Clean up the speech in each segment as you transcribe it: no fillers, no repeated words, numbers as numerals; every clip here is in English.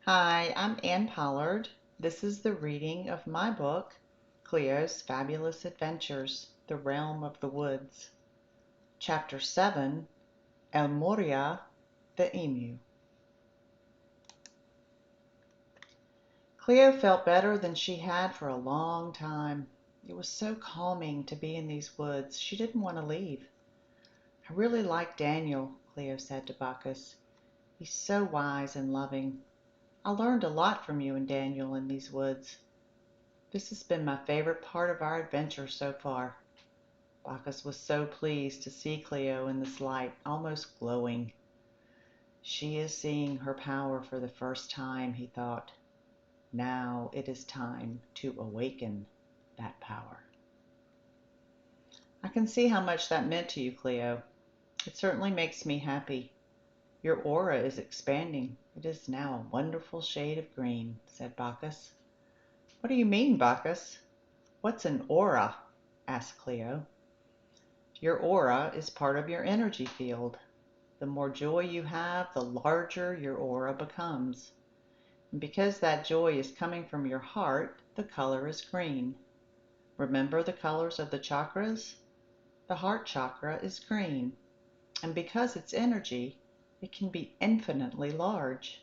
Hi, I'm Anne Pollard. This is the reading of my book, Cleo's Fabulous Adventures, The Realm of the Woods. Chapter 7, Morya the Emu. Cleo felt better than she had for a long time. It was so calming to be in these woods. She didn't want to leave. I really like Daniel, Cleo said to Bacchus. He's so wise and loving. I learned a lot from you and Daniel in these woods. This has been my favorite part of our adventure so far. Bacchus was so pleased to see Cleo in this light, almost glowing. She is seeing her power for the first time, he thought. Now it is time to awaken that power. I can see how much that meant to you, Cleo. It certainly makes me happy. Your aura is expanding. It is now a wonderful shade of green, said Bacchus. What do you mean, Bacchus? What's an aura? Asked Cleo. Your aura is part of your energy field. The more joy you have, the larger your aura becomes. And because that joy is coming from your heart, the color is green. Remember the colors of the chakras? The heart chakra is green. And because it's energy, it can be infinitely large.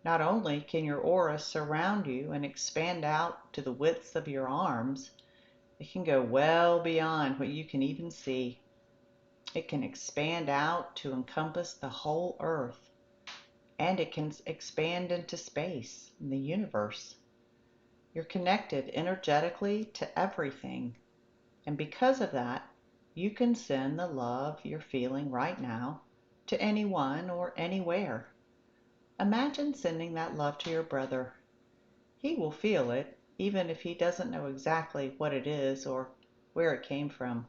Not only can your aura surround you and expand out to the widths of your arms, it can go well beyond what you can even see. It can expand out to encompass the whole earth, and it can expand into space, in the universe. You're connected energetically to everything, and because of that, you can send the love you're feeling right now to anyone or anywhere. Imagine sending that love to your brother. He will feel it, even if he doesn't know exactly what it is or where it came from.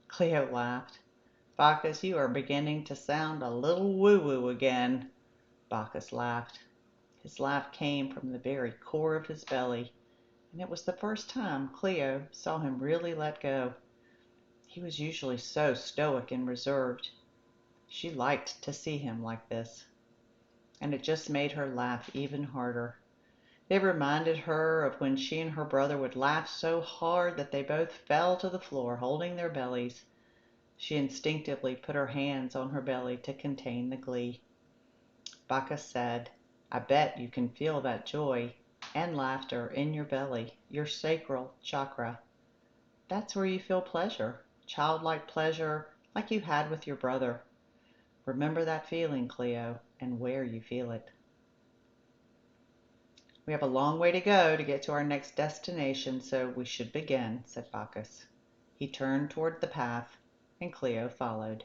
Cleo laughed. Bacchus, you are beginning to sound a little woo-woo again. Bacchus laughed. His laugh came from the very core of his belly, and it was the first time Cleo saw him really let go. He was usually so stoic and reserved. She liked to see him like this, and it just made her laugh even harder. It reminded her of when she and her brother would laugh so hard that they both fell to the floor holding their bellies. She instinctively put her hands on her belly to contain the glee. Bacchus said, I bet you can feel that joy and laughter in your belly, your sacral chakra. That's where you feel pleasure, childlike pleasure like you had with your brother. Remember that feeling, Cleo, and where you feel it. We have a long way to go to get to our next destination, so we should begin, said Bacchus. He turned toward the path, and Cleo followed.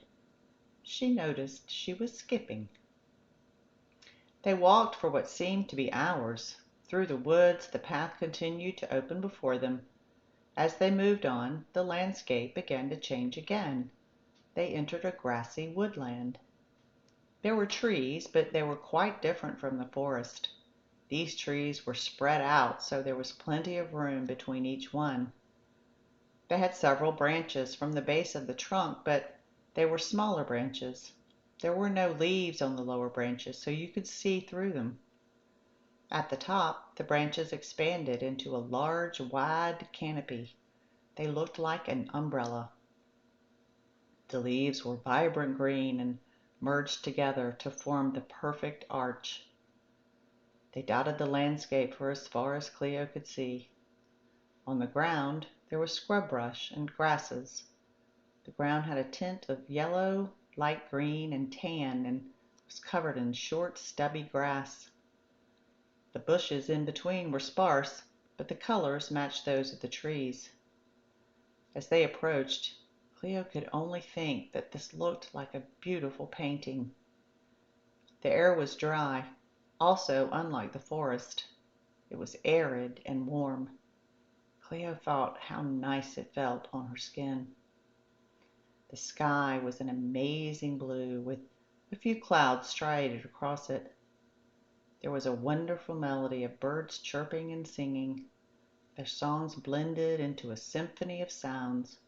She noticed she was skipping. They walked for what seemed to be hours. Through the woods, the path continued to open before them. As they moved on, the landscape began to change again. They entered a grassy woodland. There were trees, but they were quite different from the forest. These trees were spread out, so there was plenty of room between each one. They had several branches from the base of the trunk, but they were smaller branches. There were no leaves on the lower branches, so you could see through them. At the top, the branches expanded into a large, wide canopy. They looked like an umbrella. The leaves were vibrant green and merged together to form the perfect arch. They dotted the landscape for as far as Cleo could see. On the ground, there was scrub brush and grasses. The ground had a tint of yellow, light green, and tan, and was covered in short, stubby grass. The bushes in between were sparse, but the colors matched those of the trees. As they approached, Cleo could only think that this looked like a beautiful painting. The air was dry, also unlike the forest. It was arid and warm. Cleo thought how nice it felt on her skin. The sky was an amazing blue with a few clouds striated across it. There was a wonderful melody of birds chirping and singing. Their songs blended into a symphony of sounds,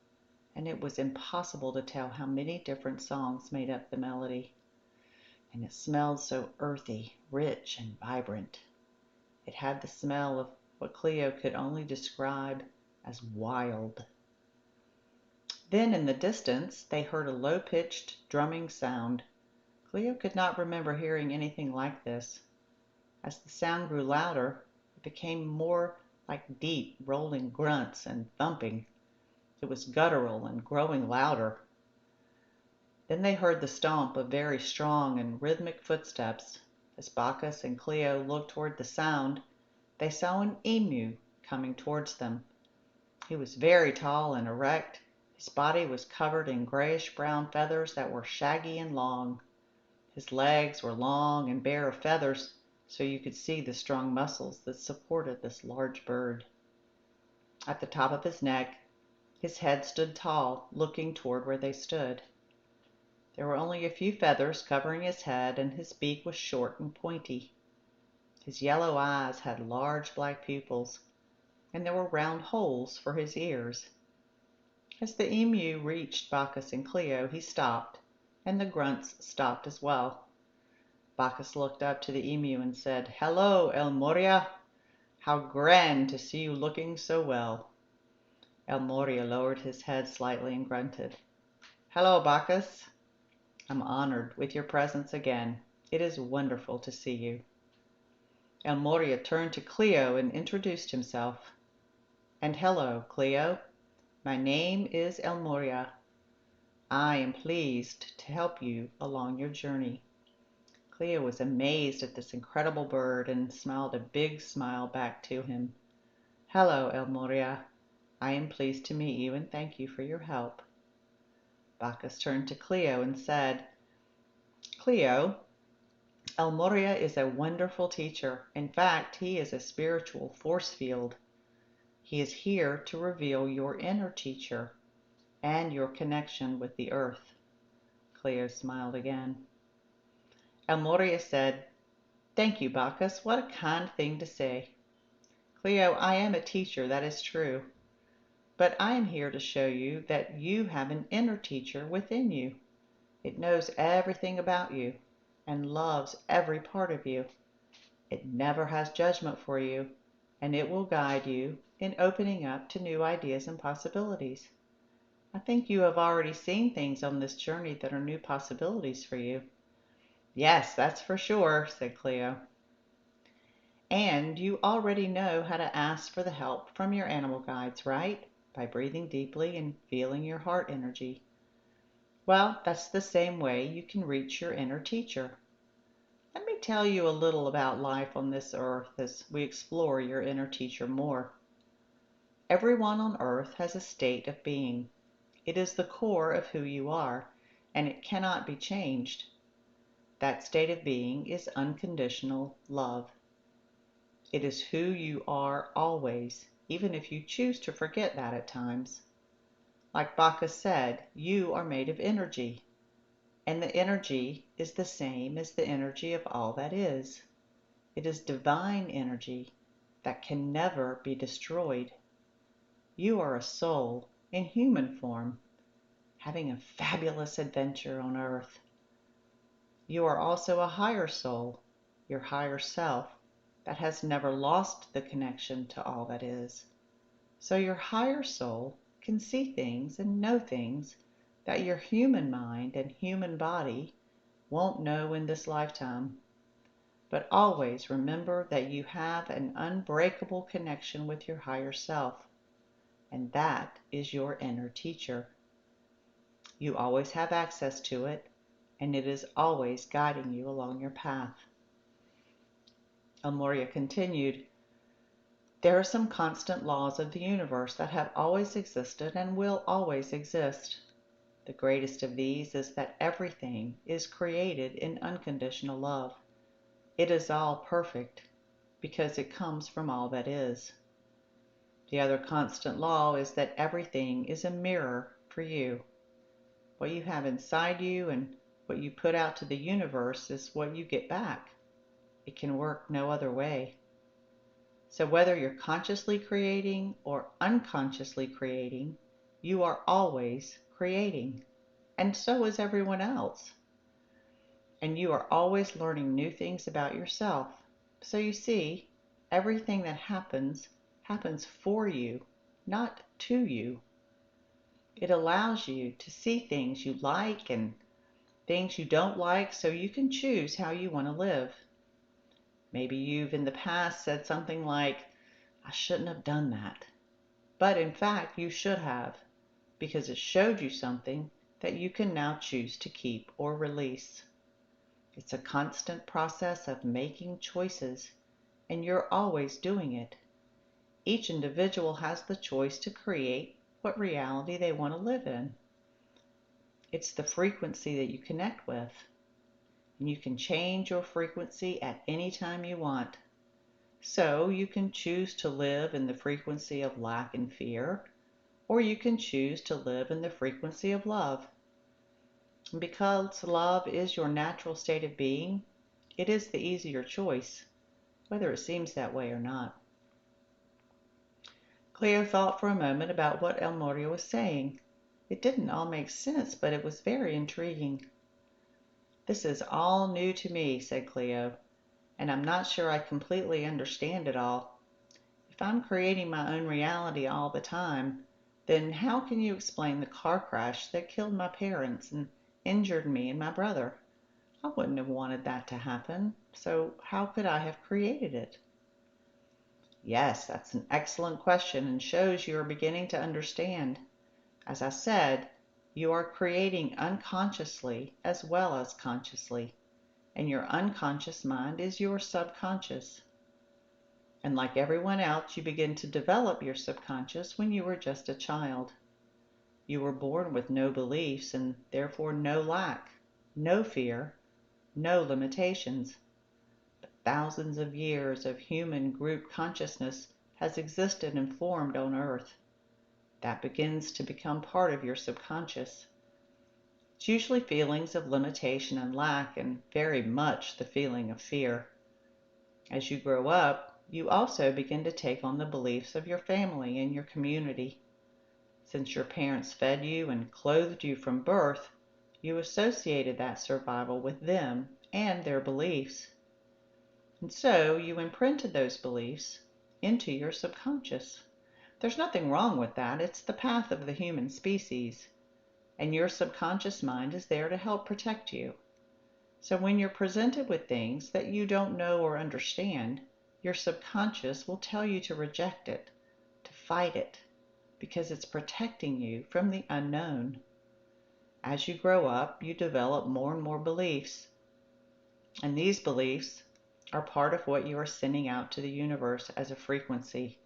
and it was impossible to tell how many different songs made up the melody. and it smelled so earthy, rich, and vibrant. It had the smell of what Cleo could only describe as wild. Then in the distance they heard a low-pitched drumming sound. Cleo could not remember hearing anything like this. As the sound grew louder, it became more like deep, rolling grunts and thumping. It was guttural and growing louder. Then they heard the stomp of very strong and rhythmic footsteps. As Bacchus and Cleo looked toward the sound, they saw an emu coming towards them. He was very tall and erect. His body was covered in grayish-brown feathers that were shaggy and long. His legs were long and bare of feathers, so you could see the strong muscles that supported this large bird. At the top of his neck, his head stood tall, looking toward where they stood. There were only a few feathers covering his head, and his beak was short and pointy. His yellow eyes had large black pupils, and there were round holes for his ears. As the emu reached Bacchus and Cleo, he stopped, and the grunts stopped as well. Bacchus looked up to the emu and said, "Hello, El Morya! How grand to see you looking so well." El Morya lowered his head slightly and grunted. "Hello, Bacchus. I'm honored with your presence again. It is wonderful to see you." El Morya turned to Cleo and introduced himself. "And hello, Cleo. My name is El Morya. I am pleased to help you along your journey." Cleo was amazed at this incredible bird and smiled a big smile back to him. "Hello, El Morya. I am pleased to meet you and thank you for your help." Bacchus turned to Cleo and said, "Cleo, El Morya is a wonderful teacher. In fact, he is a spiritual force field. He is here to reveal your inner teacher and your connection with the earth." Cleo smiled again. El Morya said, "Thank you, Bacchus. What a kind thing to say. Cleo, I am a teacher, that is true. But I am here to show you that you have an inner teacher within you. It knows everything about you and loves every part of you. It never has judgment for you, and it will guide you in opening up to new ideas and possibilities. I think you have already seen things on this journey that are new possibilities for you." "Yes, that's for sure," said Cleo. "And you already know how to ask for the help from your animal guides, right? By breathing deeply and feeling your heart energy. Well, that's the same way you can reach your inner teacher. Let me tell you a little about life on this earth as we explore your inner teacher more. Everyone on earth has a state of being. It is the core of who you are, and it cannot be changed. That state of being is unconditional love. It is who you are always, even if you choose to forget that at times. Like Bacchus said, you are made of energy, and the energy is the same as the energy of all that is. It is divine energy that can never be destroyed. You are a soul in human form, having a fabulous adventure on earth. You are also a higher soul, your higher self, that has never lost the connection to all that is. So your higher soul can see things and know things that your human mind and human body won't know in this lifetime. But always remember that you have an unbreakable connection with your higher self, and that is your inner teacher. You always have access to it, and it is always guiding you along your path." El Morya continued, "There are some constant laws of the universe that have always existed and will always exist. The greatest of these is that everything is created in unconditional love. It is all perfect because it comes from all that is. The other constant law is that everything is a mirror for you. What you have inside you and what you put out to the universe is what you get back. It can work no other way. So whether you're consciously creating or unconsciously creating, you are always creating, and so is everyone else. and you are always learning new things about yourself. So you see, everything that happens for you, not to you. It allows you to see things you like and things you don't like so you can choose how you want to live. Maybe you've in the past said something like, I shouldn't have done that. But in fact, you should have, because it showed you something that you can now choose to keep or release. It's a constant process of making choices, and you're always doing it. Each individual has the choice to create what reality they want to live in. It's the frequency that you connect with, and you can change your frequency at any time you want. So you can choose to live in the frequency of lack and fear, or you can choose to live in the frequency of love. And because love is your natural state of being, it is the easier choice, whether it seems that way or not. Cleo thought for a moment about what Morya was saying. It didn't all make sense, but it was very intriguing. This is all new to me, said Cleo, and I'm not sure I completely understand it all. If I'm creating my own reality all the time, then how can you explain the car crash that killed my parents and injured me and my brother? I wouldn't have wanted that to happen, so how could I have created it? Yes, that's an excellent question and shows you are beginning to understand. As I said, you are creating unconsciously as well as consciously, and your unconscious mind is your subconscious. And like everyone else, you begin to develop your subconscious when you were just a child. You were born with no beliefs and therefore no lack, no fear, no limitations. But thousands of years of human group consciousness has existed and formed on Earth. That begins to become part of your subconscious. It's usually feelings of limitation and lack, and very much the feeling of fear. As you grow up, you also begin to take on the beliefs of your family and your community. Since your parents fed you and clothed you from birth, you associated that survival with them and their beliefs. And so you imprinted those beliefs into your subconscious. There's nothing wrong with that. It's the path of the human species. And your subconscious mind is there to help protect you. So when you're presented with things that you don't know or understand, your subconscious will tell you to reject it, to fight it, because it's protecting you from the unknown. As you grow up, you develop more and more beliefs. And these beliefs are part of what you are sending out to the universe as a frequency.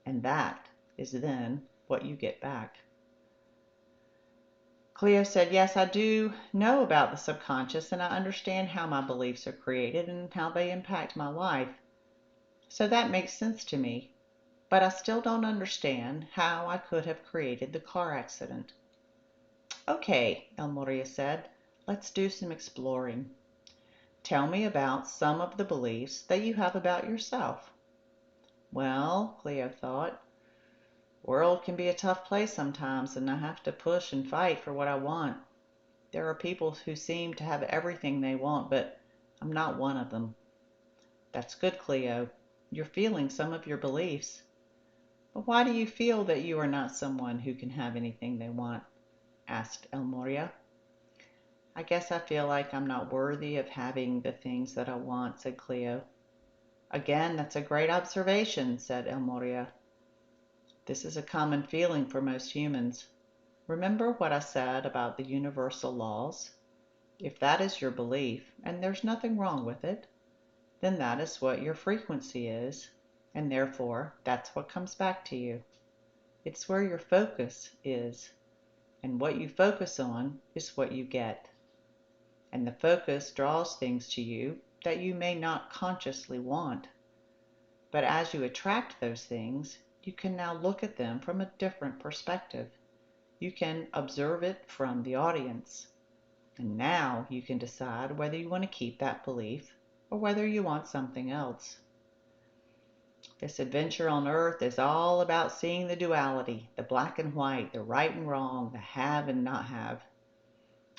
And that is then what you get back. Cleo said, yes, I do know about the subconscious and I understand how my beliefs are created and how they impact my life. So that makes sense to me, but I still don't understand how I could have created the car accident. Okay, Morya said, let's do some exploring. Tell me about some of the beliefs that you have about yourself. Well, Cleo thought, world can be a tough place sometimes and I have to push and fight for what I want. There are people who seem to have everything they want, but I'm not one of them. That's good, Cleo. You're feeling some of your beliefs. But why do you feel that you are not someone who can have anything they want? Asked Morya. I guess I feel like I'm not worthy of having the things that I want, said Cleo. Again, that's a great observation, said Morya. This is a common feeling for most humans. Remember what I said about the universal laws? If that is your belief, and there's nothing wrong with it, then that is what your frequency is, and therefore that's what comes back to you. It's where your focus is, and what you focus on is what you get. And the focus draws things to you that you may not consciously want. But as you attract those things, you can now look at them from a different perspective. You can observe it from the audience. And now you can decide whether you want to keep that belief or whether you want something else. This adventure on Earth is all about seeing the duality, the black and white, the right and wrong, the have and not have.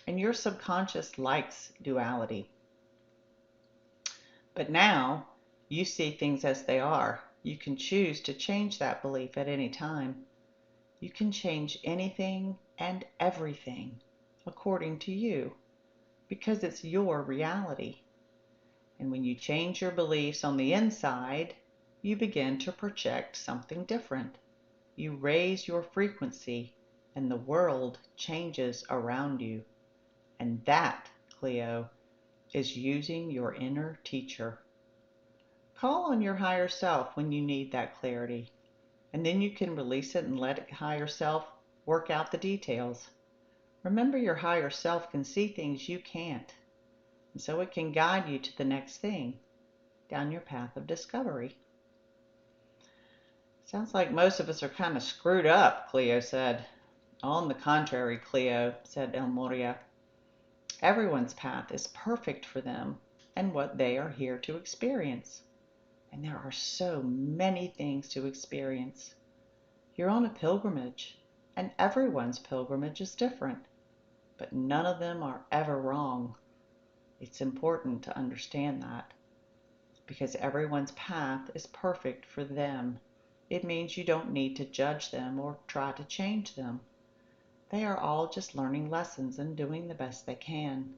And your subconscious likes duality. But now you see things as they are. You can choose to change that belief at any time. You can change anything and everything according to you because it's your reality. And when you change your beliefs on the inside, you begin to project something different. You raise your frequency and the world changes around you. And that, Cleo, is using your inner teacher. Call on your higher self when you need that clarity, and then you can release it and let your higher self work out the details. Remember, your higher self can see things you can't, and so it can guide you to the next thing down your path of discovery. Sounds like most of us are kind of screwed up, Cleo said. On the contrary, Cleo, said El Morya. Everyone's path is perfect for them and what they are here to experience. And there are so many things to experience. You're on a pilgrimage, and everyone's pilgrimage is different, but none of them are ever wrong. It's important to understand that, because everyone's path is perfect for them. It means you don't need to judge them or try to change them. They are all just learning lessons and doing the best they can.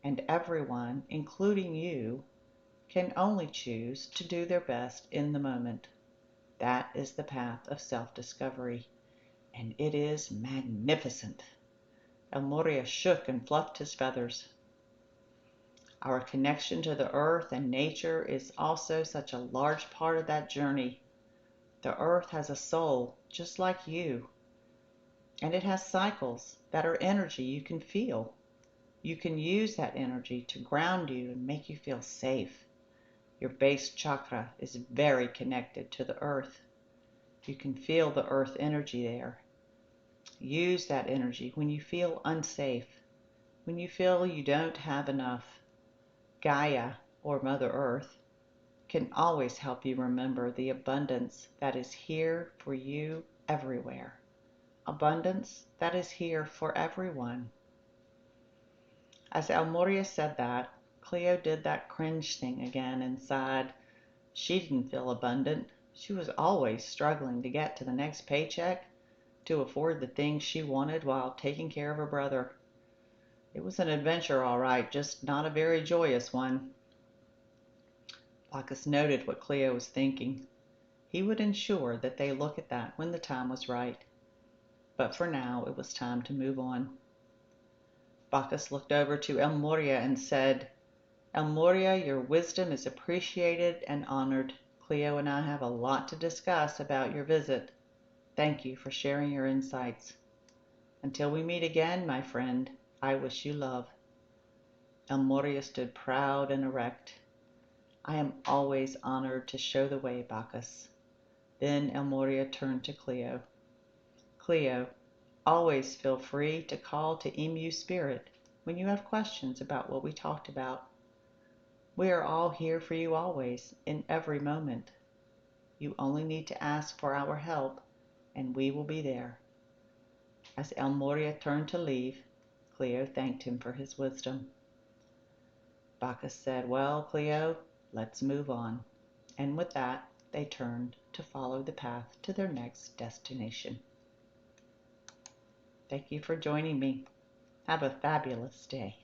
And everyone, including you, can only choose to do their best in the moment. That is the path of self-discovery, and it is magnificent. El Morya shook and fluffed his feathers. Our connection to the earth and nature is also such a large part of that journey. The earth has a soul just like you, and it has cycles that are energy you can feel. You can use that energy to ground you and make you feel safe. Your base chakra is very connected to the earth. You can feel the earth energy there. Use that energy when you feel unsafe, when you feel you don't have enough. Gaia, or Mother Earth, can always help you remember the abundance that is here for you everywhere. Abundance that is here for everyone. As El Morya said that, Cleo did that cringe thing again and sighed. She didn't feel abundant. She was always struggling to get to the next paycheck to afford the things she wanted while taking care of her brother. It was an adventure, all right, just not a very joyous one. Bacchus noted what Cleo was thinking. He would ensure that they look at that when the time was right. But for now, it was time to move on. Bacchus looked over to El Morya and said, El Morya, your wisdom is appreciated and honored. Cleo and I have a lot to discuss about your visit. Thank you for sharing your insights. Until we meet again, my friend, I wish you love. El Morya stood proud and erect. I am always honored to show the way, Bacchus. Then El Morya turned to Cleo. Cleo, always feel free to call to Emu Spirit when you have questions about what we talked about. We are all here for you always, in every moment. You only need to ask for our help, and we will be there. As El Morya turned to leave, Cleo thanked him for his wisdom. Bacchus said, well, Cleo, let's move on. And with that, they turned to follow the path to their next destination. Thank you for joining me. Have a fabulous day.